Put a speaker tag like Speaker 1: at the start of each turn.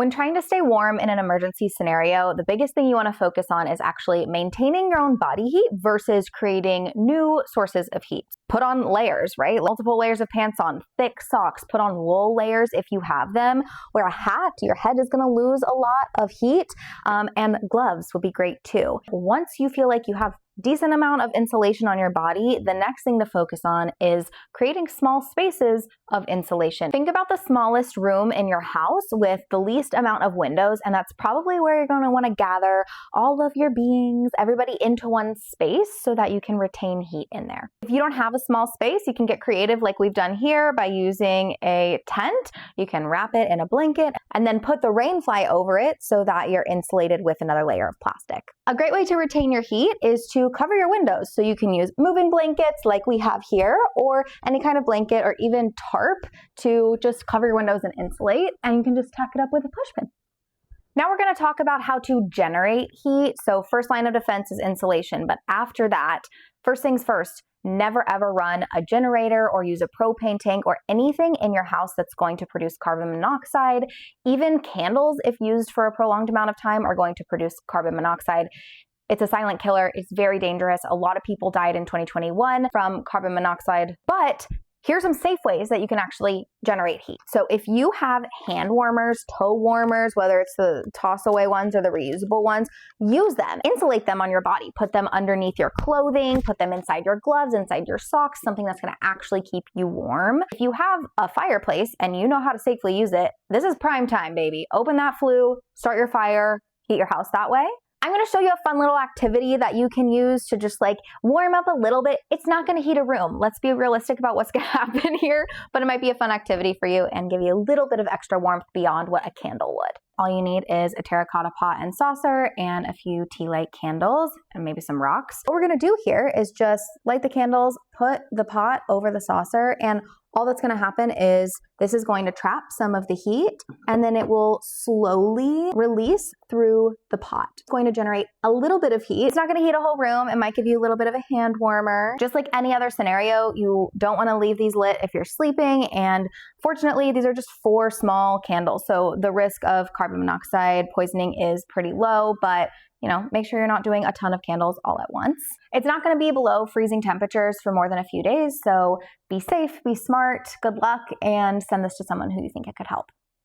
Speaker 1: When trying to stay warm in an emergency scenario, the biggest thing you want to focus on is actually maintaining your own body heat versus creating new sources of heat. Put on layers, right? Multiple layers of pants on, thick socks, put on wool layers if you have them. Wear a hat, your head is going to lose a lot of heat, and gloves would be great too. Once you feel like you have decent amount of insulation on your body, the next thing to focus on is creating small spaces of insulation. Think about the smallest room in your house with the least amount of windows, and that's probably where you're going to want to gather all of your beings, everybody into one space so that you can retain heat in there. If you don't have a small space, you can get creative like we've done here by using a tent. You can wrap it in a blanket and then put the rain fly over it so that you're insulated with another layer of plastic. A great way to retain your heat is to cover your windows. So you can use moving blankets like we have here, or any kind of blanket or even tarp to just cover your windows and insulate, and you can just tack it up with a pushpin. Now we're going to talk about how to generate heat. So first line of defense is insulation, but after that, first things first, never ever run a generator or use a propane tank or anything in your house that's going to produce carbon monoxide. Even candles, if used for a prolonged amount of time, are going to produce carbon monoxide. It's a silent killer. It's very dangerous. A lot of people died in 2021 from carbon monoxide, but here's some safe ways that you can actually generate heat. So if you have hand warmers, toe warmers, whether it's the toss away ones or the reusable ones, use them, insulate them on your body, put them underneath your clothing, put them inside your gloves, inside your socks, something that's gonna actually keep you warm. If you have a fireplace and you know how to safely use it, this is prime time, baby. Open that flue, start your fire, heat your house that way. I'm going to show you a fun little activity that you can use to just like warm up a little bit. It's not going to heat a room. Let's be realistic about what's going to happen here, but it might be a fun activity for you and give you a little bit of extra warmth beyond what a candle would. All you need is a terracotta pot and saucer and a few tea light candles and maybe some rocks. What we're going to do here is just light the candles, put the pot over the saucer, and all that's going to happen is this is going to trap some of the heat and then it will slowly release through the pot. It's going to generate a little bit of heat. It's not going to heat a whole room. It might give you a little bit of a hand warmer. Just like any other scenario, you don't want to leave these lit if you're sleeping. And fortunately, these are just 4 small candles. So the risk of carbon monoxide poisoning is pretty low, but make sure you're not doing a ton of candles all at once. It's not going to be below freezing temperatures for more than a few days, so be safe, be smart, good luck, and send this to someone who you think it could help.